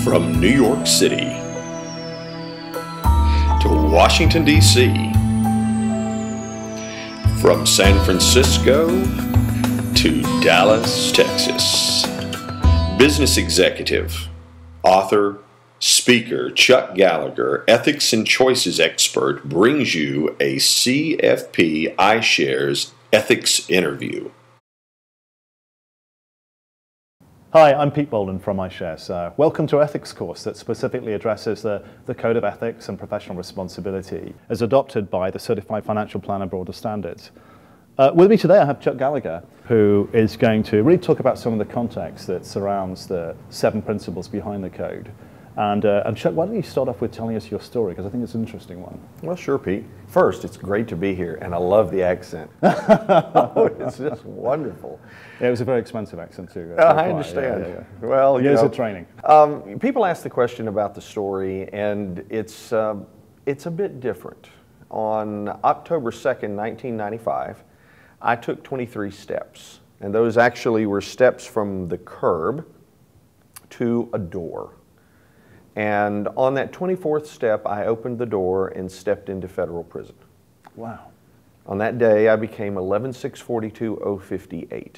From New York City to Washington, D.C., from San Francisco to Dallas, Texas, business executive, author, speaker Chuck Gallagher, ethics and choices expert, brings you a CFP iShares ethics interview. Hi, I'm Pete Bolden from iShares. Welcome to our ethics course that specifically addresses the Code of Ethics and Professional Responsibility as adopted by the Certified Financial Planner Broader Standards. With me today I have Chuck Gallagher, who is going to really talk about some of the context that surrounds the 7 principles behind the code. And Chuck, why don't you start off with telling us your story, because I think it's an interesting one. Well, sure, Pete. First, it's great to be here, and I love the accent. It's just wonderful. Yeah, it was a very expensive accent too. I understand. Yeah. Well, years of training. People ask the question about the story, and it's a bit different. On October 2nd, 1995, I took 23 steps, and those actually were steps from the curb to a door. And on that 24th step, I opened the door and stepped into federal prison. Wow. On that day, I became 11-642-058,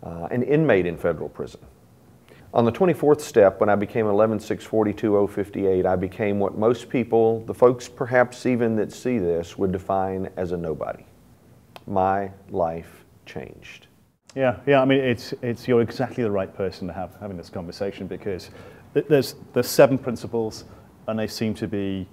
an inmate in federal prison. On the 24th step, when I became 11-642-058, I became what most people, the folks perhaps even that see this, would define as a nobody. My life changed. Yeah. I mean, you're exactly the right person to having this conversation, because there's 7 principles, and they seem to be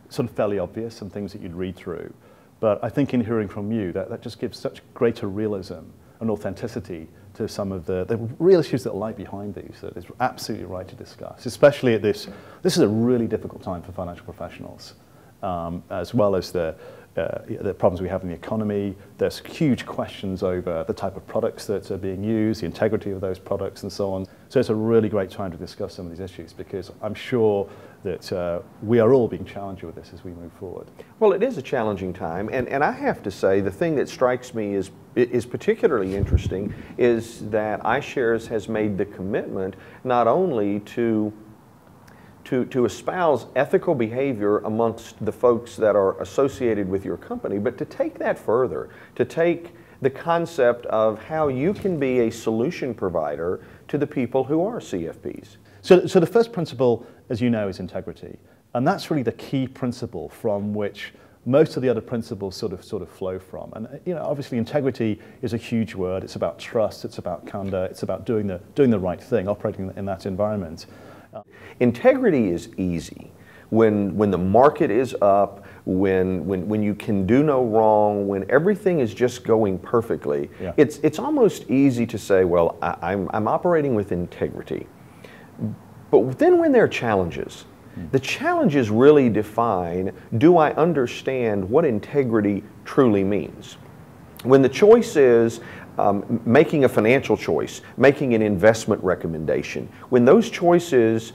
sort of fairly obvious and things that you'd read through. But I think in hearing from you, that just gives such greater realism and authenticity to some of the real issues that lie behind these, that it's absolutely right to discuss, especially at this is a really difficult time for financial professionals, as well as the problems we have in the economy. There's huge questions over the type of products that are being used, the integrity of those products, and so on. So it's a really great time to discuss some of these issues, because I'm sure that we are all being challenged with this as we move forward. Well, it is a challenging time, and I have to say the thing that strikes me is particularly interesting is that iShares has made the commitment not only to espouse ethical behavior amongst the folks that are associated with your company, but to take that further, to take the concept of how you can be a solution provider to the people who are CFPs. So the first principle, as you know, is integrity. And that's really the key principle from which most of the other principles sort of flow from. And obviously integrity is a huge word. It's about trust, it's about candor, it's about doing the right thing, operating in that environment. Integrity is easy. When the market is up, when you can do no wrong, when everything is just going perfectly, yeah. It's almost easy to say, well, I'm operating with integrity. But then when there are challenges, the challenges really define, do I understand what integrity truly means? When the choice is making a financial choice, making an investment recommendation, when those choices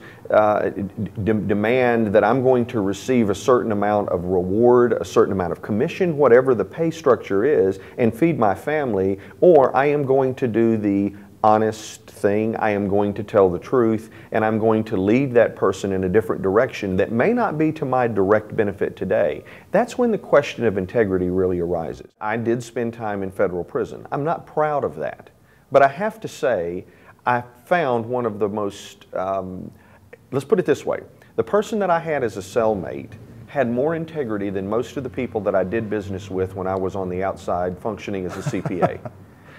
demand that I'm going to receive a certain amount of reward, a certain amount of commission, whatever the pay structure is, and feed my family, or I am going to do the honest thing, I am going to tell the truth, and I'm going to lead that person in a different direction that may not be to my direct benefit today. That's when the question of integrity really arises. I did spend time in federal prison. I'm not proud of that, but I have to say I found one of the most, let's put it this way, the person that I had as a cellmate had more integrity than most of the people that I did business with when I was on the outside functioning as a CPA.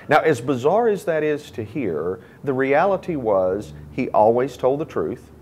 Now, as bizarre as that is to hear, the reality was he always told the truth,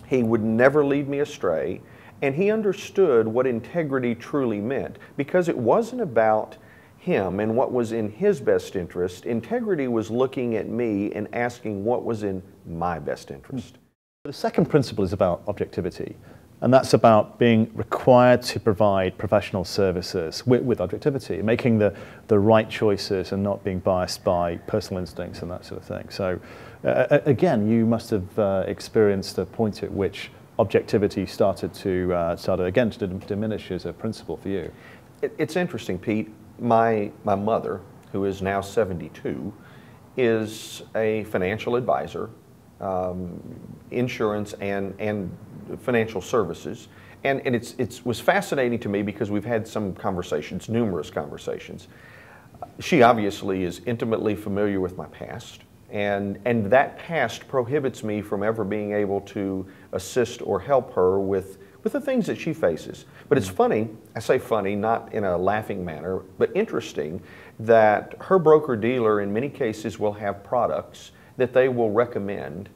he would never lead me astray, and he understood what integrity truly meant, because it wasn't about him and what was in his best interest. Integrity was looking at me and asking what was in my best interest. The second principle is about objectivity. And that's about being required to provide professional services with objectivity, making the right choices and not being biased by personal instincts and that sort of thing. So again, you must have experienced a point at which objectivity started to diminish as a principle for you. It's interesting, Pete. My mother, who is now 72, is a financial advisor. insurance and financial services. And it was fascinating to me because we've had some conversations, numerous conversations. She obviously is intimately familiar with my past, and that past prohibits me from ever being able to assist or help her with the things that she faces. But it's funny, I say funny, not in a laughing manner, but interesting, that her broker-dealer in many cases will have products that they will recommend.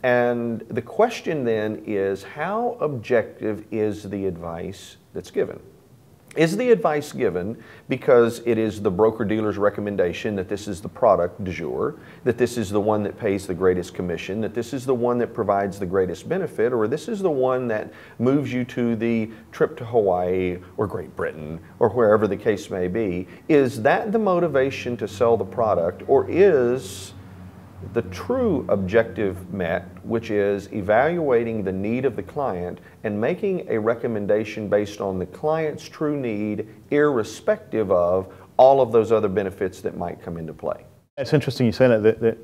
And the question then is, how objective is the advice that's given? Is the advice given because it is the broker-dealer's recommendation that this is the product du jour, that this is the one that pays the greatest commission, that this is the one that provides the greatest benefit, or this is the one that moves you to the trip to Hawaii or Great Britain or wherever the case may be? Is that the motivation to sell the product, or is the true objective met, which is evaluating the need of the client and making a recommendation based on the client's true need, irrespective of all of those other benefits that might come into play? It's interesting you say that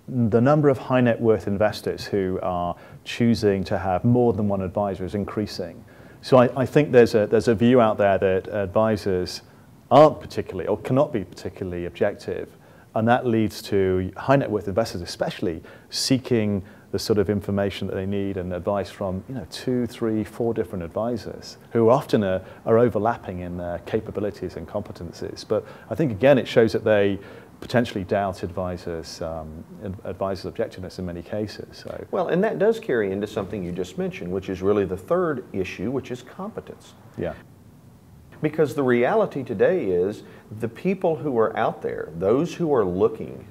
the number of high net worth investors who are choosing to have more than one advisor is increasing. So I think there's a view out there that advisors aren't particularly, or cannot be particularly objective. And that leads to high net worth investors especially seeking the sort of information that they need and advice from 2, 3, 4 different advisors who often are overlapping in their capabilities and competencies. But I think again it shows that they potentially doubt advisors' objectiveness in many cases. So. Well, and that does carry into something you just mentioned, which is really the third issue, which is competence. Yeah. Because the reality today is the people who are out there, those who are looking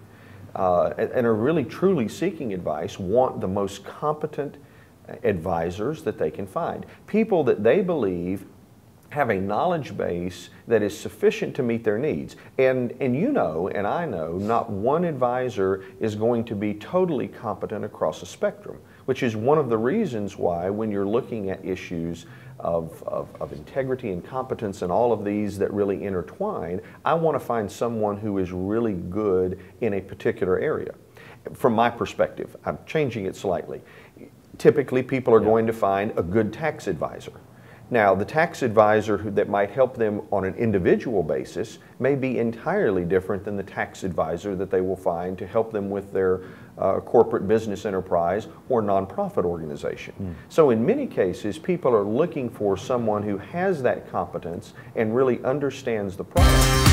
and are really truly seeking advice, want the most competent advisors that they can find. People that they believe have a knowledge base that is sufficient to meet their needs. And you know, and I know, not one advisor is going to be totally competent across a spectrum, which is one of the reasons why when you're looking at issues of integrity and competence and all of these that really intertwine, I want to find someone who is really good in a particular area. From my perspective, I'm changing it slightly. Typically, people are going to find a good tax advisor. Now, the tax advisor that might help them on an individual basis may be entirely different than the tax advisor that they will find to help them with their corporate business enterprise or nonprofit organization. So in many cases, people are looking for someone who has that competence and really understands the product.